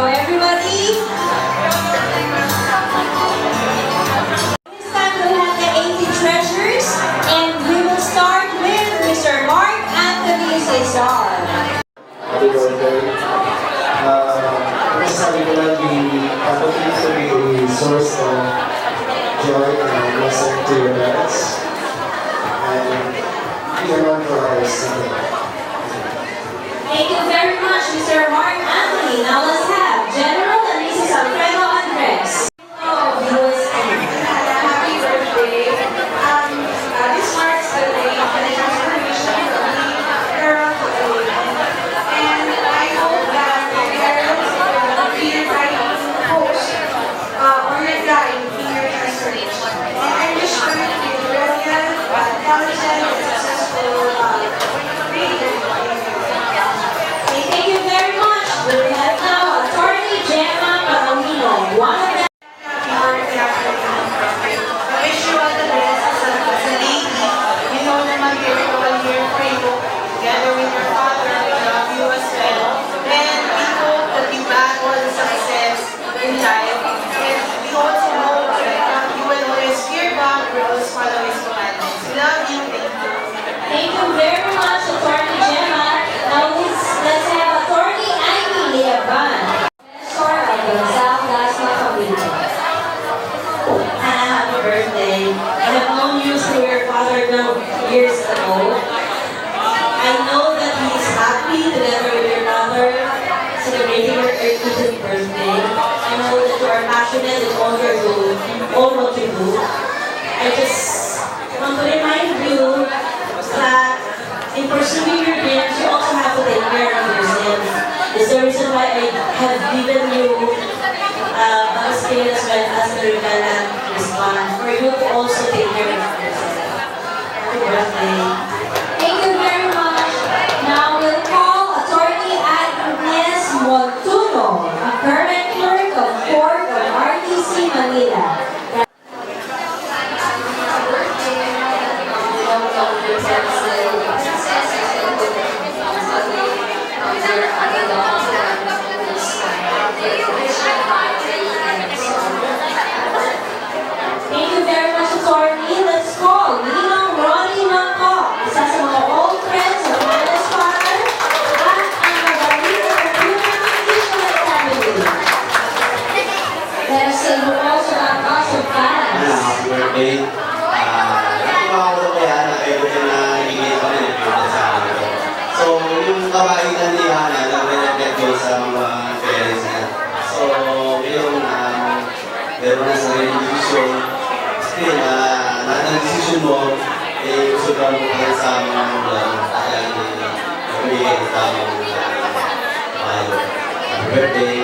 everybody. This time we'll have the 80 treasures, and we will start with Mr. Mark Anthony Cesar. Happy birthday. Masasabi ko lang continues to be a source of joy and blessing to your parents. And be around for others. Thank you very much, Mr. Mark Anthony. Now let's have General and Mrs. Alfredo Andres. Happy birthday. This marks the day of the transformation of the girl to a woman. And I hope that the parents will be writing post on your guide in your transformation. And I wish for you to be brilliant, intelligent, and successful reader. Thank you very much. We have now Attorney Gemma Palomino, one of the I wish you all the best as a lady. You know naman we're all here for you. Together with your father, we love you as well. And we hope that you got all the success in life. And we also hope that you will always fear God, will always follow His commandments. We love you. Thank you very much, Attorney Gemma. Now let's have Attorney Ivy Leaban, Professor of the South National Committee. Happy birthday. I have known you through your father years ago. I know that he is happy together with your mother celebrating your 85th birthday. I know that you are passionate in all what you do. I just want to remind you that in pursuing your dreams, you also have to take care of yourself. It's the reason why I have given you a scale as well as the regalan response for you to also take care of yourself. Happy birthday. Thank you very much. Now we'll call Attorney Agnes Montuno, a current clerk of Court of RTC Manila. Thank you very much, Attorney. Let's call Ninong Ronnie Nangkok, isa sa mga old friends of Manala's father at ang magaling na human musician family. Let us say hello sa mga concert fans. Happy birthday. Natuwa ako sa kaya na kayo na hingin pa rin sa akin. So, yung kabaitan ni Hana, nag-relegate ko sa mga parents niya. So, yung meron na sa decision, still, lahat ng decision mo, gusto ka mo kayo sa mga kaya nabigay sa mga happy birthday.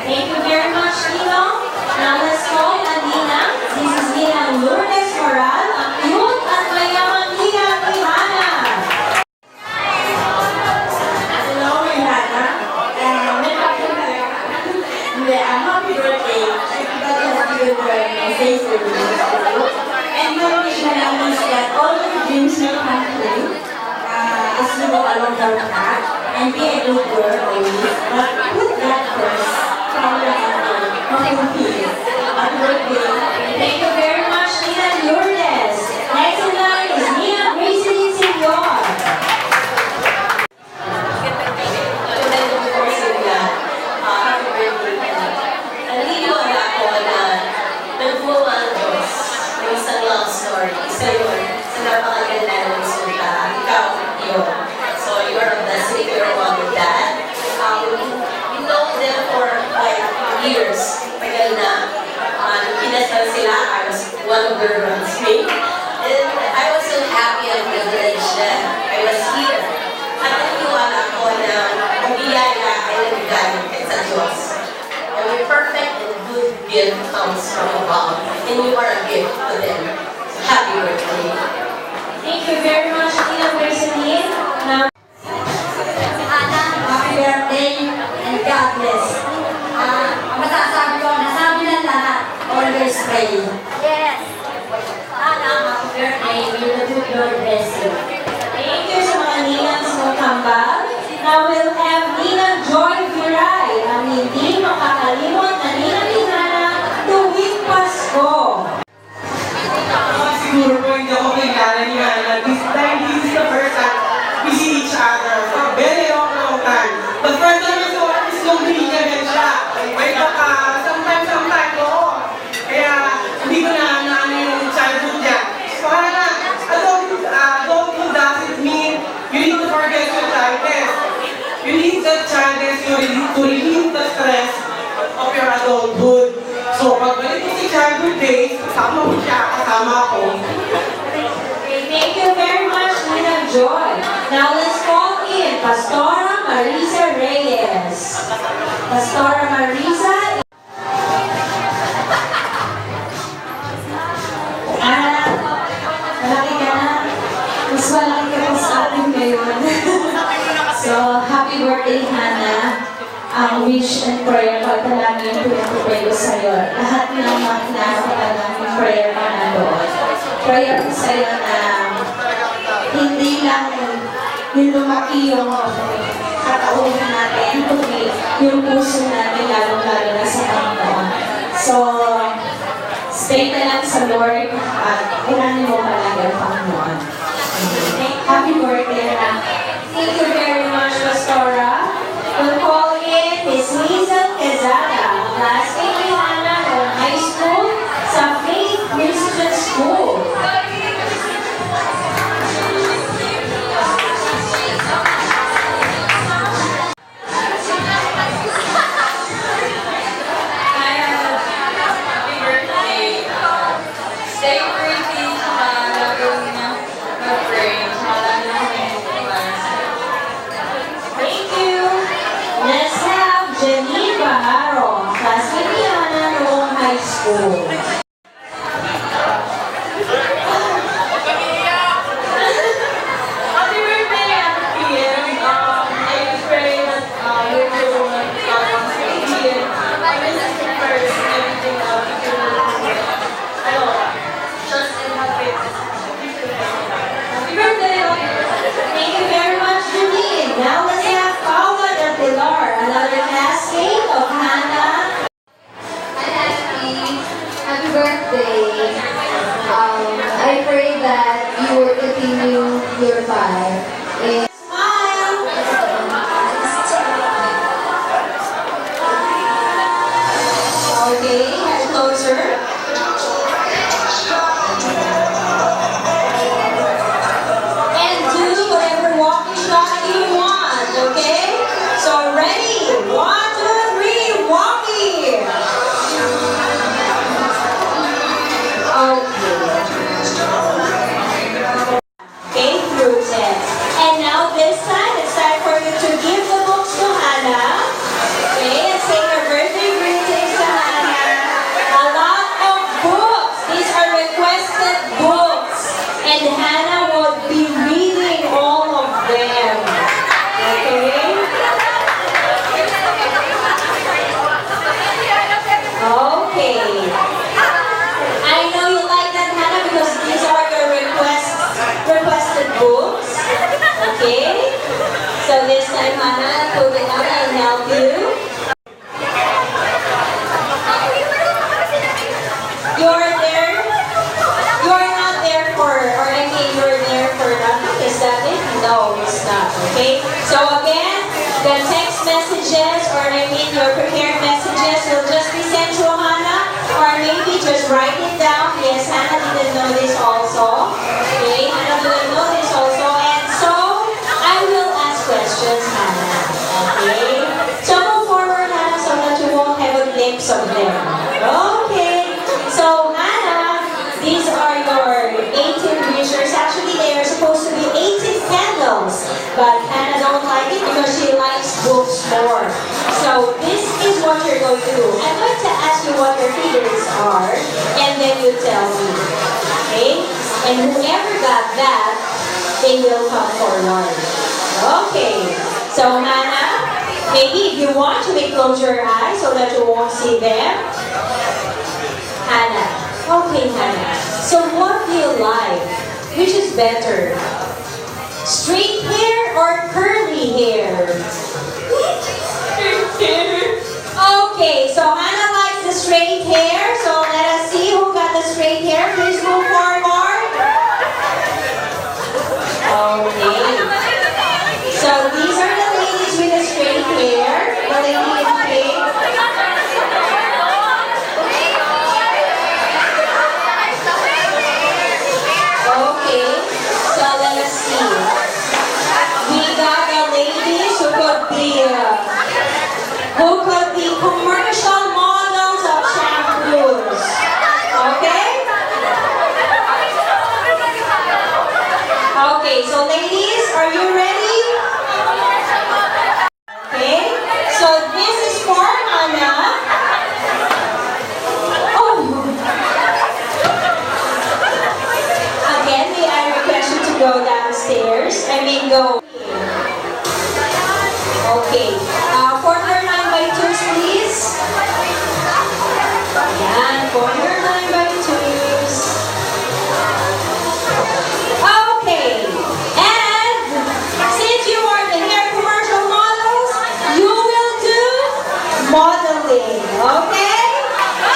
Thank you very much, Ninong. Now let's call Nadina. This is Ninang Lourdes Moral, ang cute at mayamang ninang ni Hana. Hello, Rihanna. Happy birthday. Everybody has given my face to you. And my wish na lang is that all of your dreams will come true as you go along the path and be a good girl always. But put that first. Happy birthday. Thank you very much, Nina Lourdes. Next in line is Nina Gracie Senior. Naliliw ako na nagbuwa ang Diyos ng isang love story. Isa yun sa napakaganda ng resulta. Ikaw, yun. So you are a blessing to your mom and dad. You know them for like years. Tagal na. Pinasal sila. I was one of their bridesmaids. And I was so happy and privileged that I was here. At naniwala ko na ang biyaya ay nagagalit sa Diyos. Only perfect and good gift comes from above, and you are a gift to them. So happy birthday. Thank you very much, Nina Gracie. Now, Ana, happy birthday and God bless. Ang masasabi ko, nasabi ng lahat, always pray. Yes. Ana, happy birthday, may the good Lord bless you. thank you sa mga ninang sa kambal. Now we'll have Nina Joy Viray, ang hindi hindi ako kilala ni Hannah. Dahil this is the first time we see each other for a very long time. The first time I saw her is nung binigyan siya. May baka, sometime, oo. Kaya, hindi ko na naano yung childhood niya. So, Hannah, adulthood doesn't mean you need to forget your childhood. You need that childhood to relieve the stress of your adulthood. So, pagbalik ko si childhood days, kasama mo siya, kasama ako. Thank you very much, Nina Joy. Now let's call in Pastora Marisa Reyes. Pastora Marisa. Malaki ka na. Mas malaki ka pa sa atin ngayon. So, happy birthday, Hannah. Ang wish and prayer pagdalangin pinatupay ko sa'yo. Lahat ng mga pinapagdalangin prayer pa na doon. Prayer ko sa'yo na hindi lang yung lumaki yung katauhan natin, kundi yung puso natin lalong-lalo na sa Panginoon. So, stay na lang sa Lord at ulanin mo palagi ang Panginoon. Happy birthday na. Thank you very much, Pastora. We'll call in Miss Liza Quezada, classmate ni Hannah ng high school sa Faith Christian School. Happy birthday. Stay pretty, lagong mag-pray. Thank you. Let's have Janine Baharo, classmate ni Hannah noong high school. Happy birthday, Ate Kian. I pray that your children succeed. I will first everything trust and have faith. Happy birthday! Thank you very much, Janine. Now let's have Paula del Pilar, another classmate of Hannah. Happy birthday. I pray that you will continue your life. Smile. Okay, head closer. And do whatever walking shot you want, okay? So ready? 1, 2, 3, walking. Okay, through 10. And now this time, it's time for you to give the books to Hannah. Okay, and say your birthday greetings to Hannah. A lot of books. These are requested books. And Hannah will be reading all of them. Okay? Okay. I know you like that, Hannah, because these are your requested books. Okay? So this time, Hannah, put it up and help you. You're there. You're not there for, or I mean, you're there for nothing. Is that it? No, it's not. Okay? So again, the text messages, or I mean, your prepared messages will just be sent to Hannah, or maybe just write it down. Yes, Hannah didn't know this also. Okay, Hannah didn't know this also. And so, I will ask questions, Hannah. Okay? So move forward, Hannah, so that you won't have a glimpse of them. Okay. So, Hannah, these are your 18 wishers. Actually, they are supposed to be 18 candles. But Hannah don't like it because she likes books more. So, this is what you're going to do. I'm going to ask you what your favorites are, and then you tell me. Okay? And whoever got that, they will come forward. Okay. So, Hannah, maybe if you want, you may close your eyes so that you won't see them. Hannah. Okay, Hannah. So, what do you like? Which is better? Straight hair or curly hair? Okay, so Hannah likes the straight hair. So let us see who got the straight hair. Please move forward.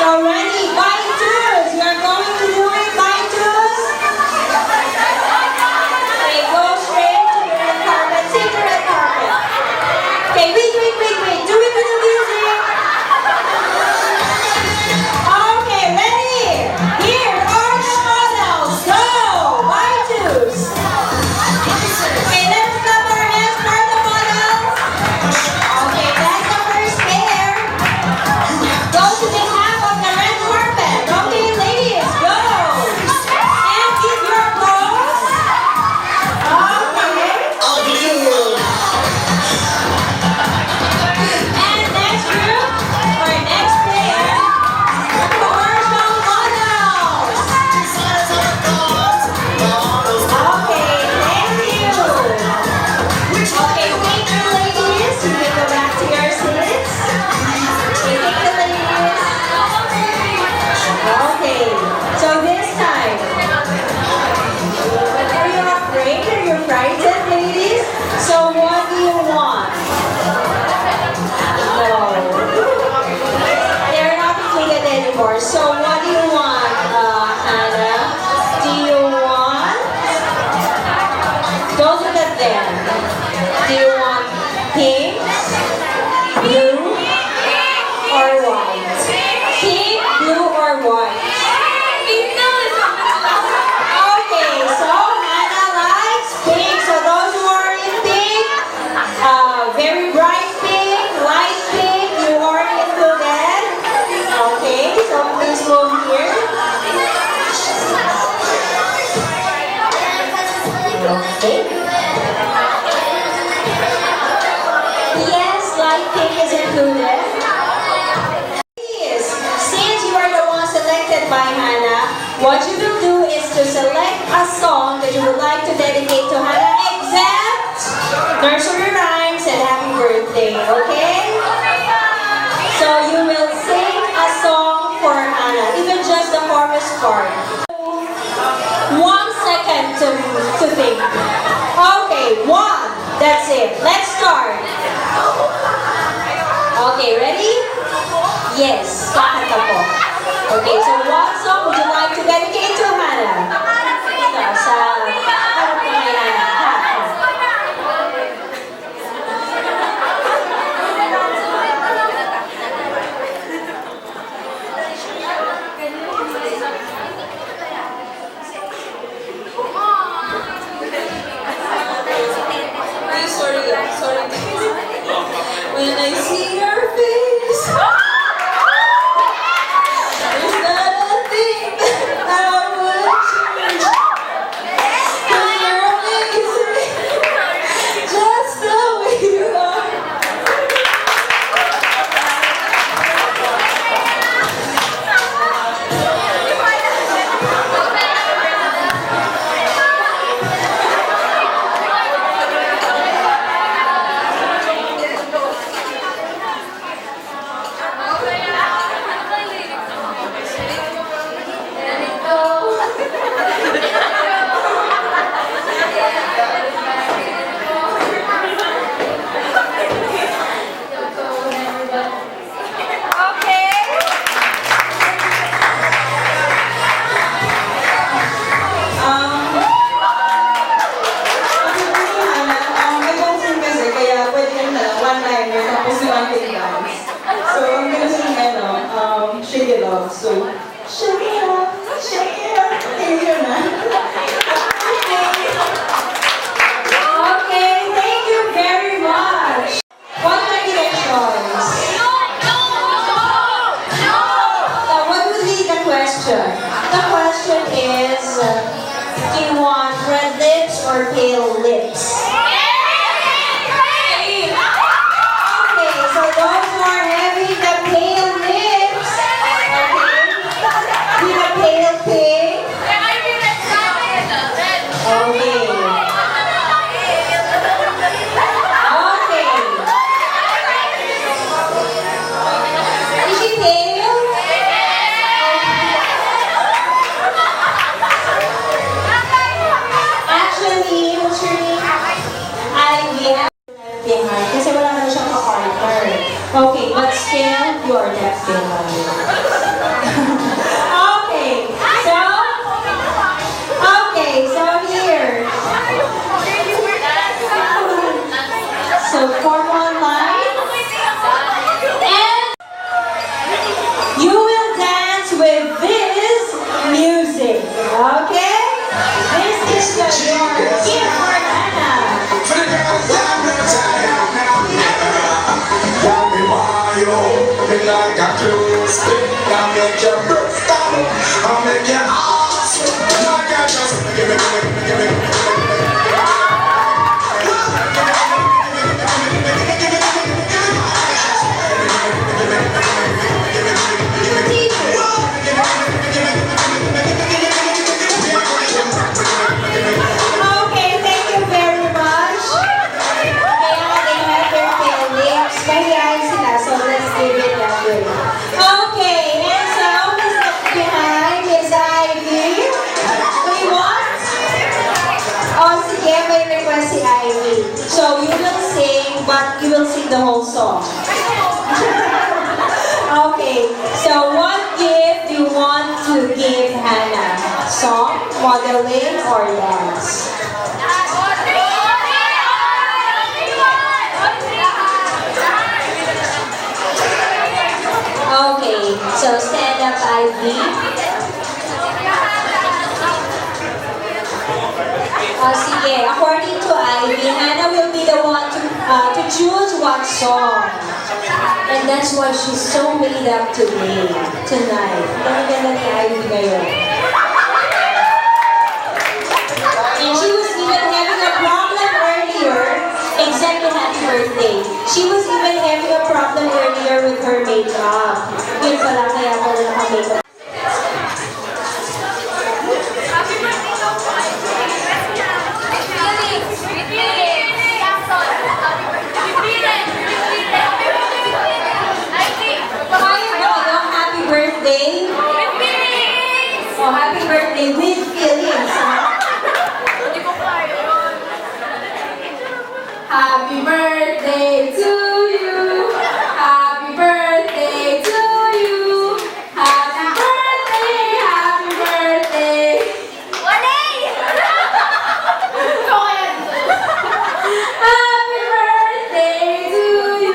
So ready, by twos. You are going to do it by twos. Okay, go straight to the red carpet. Take the red carpet. Okay, wait. Do it with the music. Okay, ready? Here are the models. Go! By twos. Okay, let's clap our hands for the models. Okay, that's the first pair. Go to the half of the red carpet. Okay, ladies, go! And keep your pose. Okay. And next group, or next player, commercial models. Okay, thank you. Okay, thank you, ladies. You can go back to your seats. Okay, thank you, ladies. Okay, so this time, are you afraid? Are you frightened, ladies? So what do you want? No. They're not included anymore. So what do you want, Hannah? Do you want? Don't look at them. Do you want pink, blue, or white? Pink, blue, or white? Okay, so Hannah likes pink. So those who are in pink, very bright pink, light pink, you are included. Okay, so please move here. Okay. Yes, light pink is included. Yes, since you are the one selected by Hannah, what you will do is to select a song that you would like to dedicate to Hannah, except nursery rhymes and happy birthday, okay? So you will sing a song for Hannah, even just the chorus part. 1 second to think. Okay, 1. That's it. Let's start. Okay, ready? Yes, kakanta po. Okay, so what song would you like to dedicate to Hannah? Ito, sa harap ko kay Hannah. Sorry. When I see your face, there's not a thing that I would change. 'Cause you're amazing, just the way you are. Shake it off. So, shake it off. Yun na. Okay, thank you very much. What directions? What would be the question? The question is, do you want red lips or pale lips? Okay, so those who are having the pale lips, okay, with a pale pink. Okay. Is she pale? Actually, behind kasi wala na siyang ka-partner. Okay, but still, you are that behind. You will dance with this music, okay? This is your gift for Hannah. Okay, thank you very much. Kaya nga they have their feelings. Mahihayin sila, so let's give it that way. Okay, and so who's left behind is Ivy. We want? Oh, sige, may request si Ivy. So you will sing, but you will sing the whole song. Okay, so what gift do you want to give Hannah? Song, modeling, or dance? Okay, so stand up, Ivy. Sige, according to Ivy, Hannah will be the one to choose what song. And that's why she's so made up today, tonight. Ang ganda ni Ivy ngayon. And she was even having a problem earlier, exactly happy birthday. She was even having a problem earlier with her makeup. Yun pala, kaya pala naka-makeup. Happy birthday. Oh, happy birthday with feelings. Happy birthday to you. Happy birthday to you. Happy birthday, happy birthday. Happy birthday to you.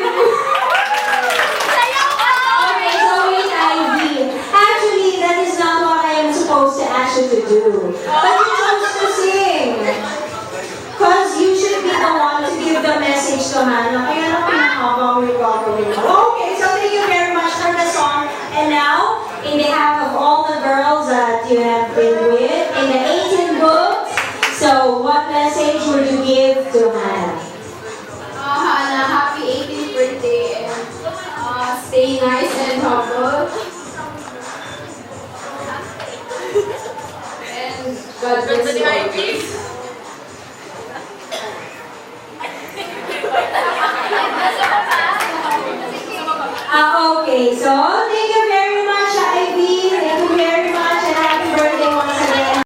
Okay, so wait, Ivy. Actually, that is not what I am supposed to ask you to do. But you chose to sing. Because you should be the one to give the message to Hannah. Kaya na pinakabang yung gagawin mo. Okay, so thank you very much for the song. And now, in behalf of all the girls that you have been with, in the 18 books, so what message would you give to Hannah? Hannah, happy 18th birthday and stay nice and humble. And God bless you all. Okay, so thank you very much, Ivy. Thank you very much and happy birthday once again.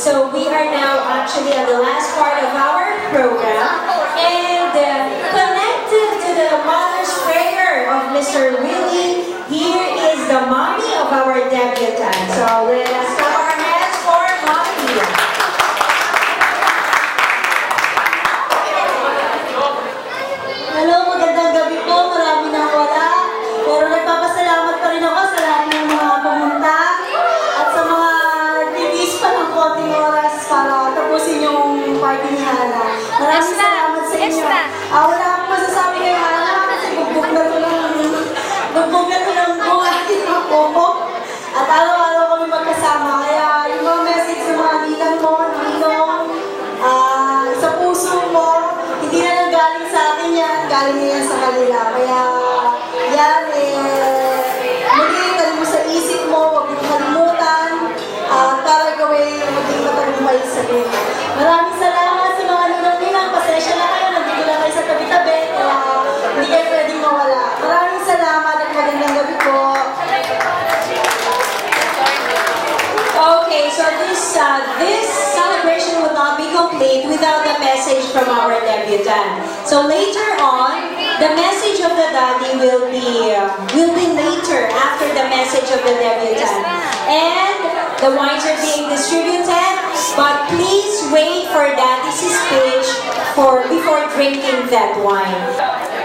So we are now actually at the last part of our program and connected to the Mother's Prayer of Mr. Willie, here is the mommy of our debutant. So let us clap our hands for mommy. Hello, magandang gabi po. Marami nang wala. Pero nagpapasalamat pa rin ako sa lahat ng mga pumunta at sa mga tinis pa ng konting oras para tapusin yung party ni Hannah. Maraming salamat sa inyo. Wala akong masasabi kay Hannah kasi bugbog na ito ng buhay ng popo. At araw-araw kami magkasama. Kaya yung mga message sa mga ninang mo, alam niyo yan sa kanila. Kaya, yan magiging mo sa isip mo, huwag mong kalimutan, para gawin maging matagumpay sa buhay. Maraming salamat sa mga ninang. Pasensya na kayo, nandito lang kayo sa tabi-tabi, kaya hindi kayo pwedeng mawala. Maraming salamat at magandang gabi po. Okay, so this celebration will not be complete without the message from our debutant. So later on, the message of the daddy will be later after the message of the debutant, and the wines are being distributed. But please wait for daddy's speech before drinking that wine.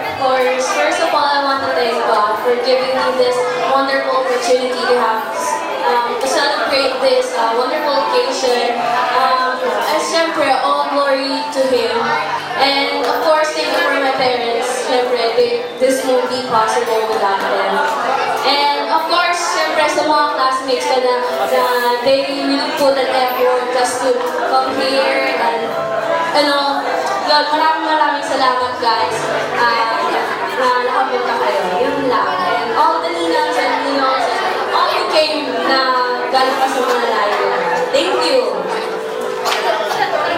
Of course, first of all, I want to thank God for giving me this wonderful opportunity to celebrate this wonderful occasion. And syempre, all glory to Him. And of course, thank you for my parents. Syempre, this won't be possible without them. And of course, syempre, sa mga classmates ko na they really put an effort just to come here and yun, maraming salamat guys na nakapunta kayo. Yun lang. And all the ninangs and ninongs, all who came na galing pa sa mga layo. Thank you.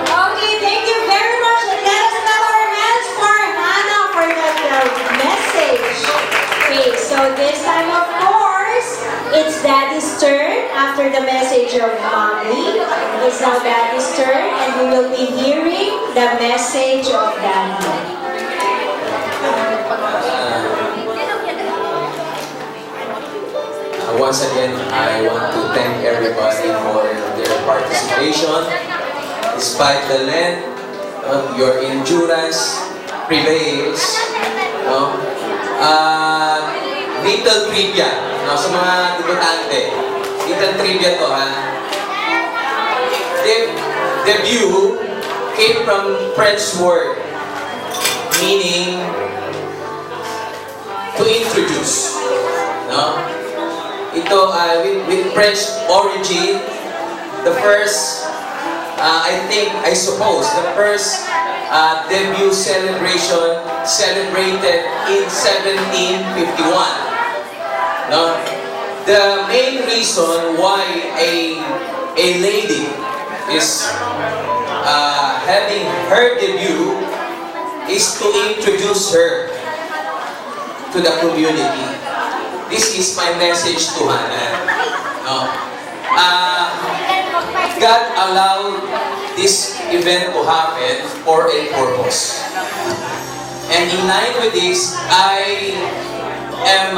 Okay, thank you very much. And let us clap our hands for Hannah for that message. Okay, so this time, of course, it's Daddy's turn. After the message of Mommy, it's now Daddy's turn, and we will be hearing the message of Daddy. Once again, I want to thank everybody for their participation. Despite the length, your endurance prevails. Little trivia, sa mga debutante. Little trivia to, ha? Debut came from French word meaning to introduce. No? Ito, with French origin, the first, I suppose, the first debut celebration celebrated in 1751. No? The main reason why a lady is having her debut is to introduce her to the community. This is my message to Hannah. No? God allowed this event to happen for a purpose. And in line with this, I am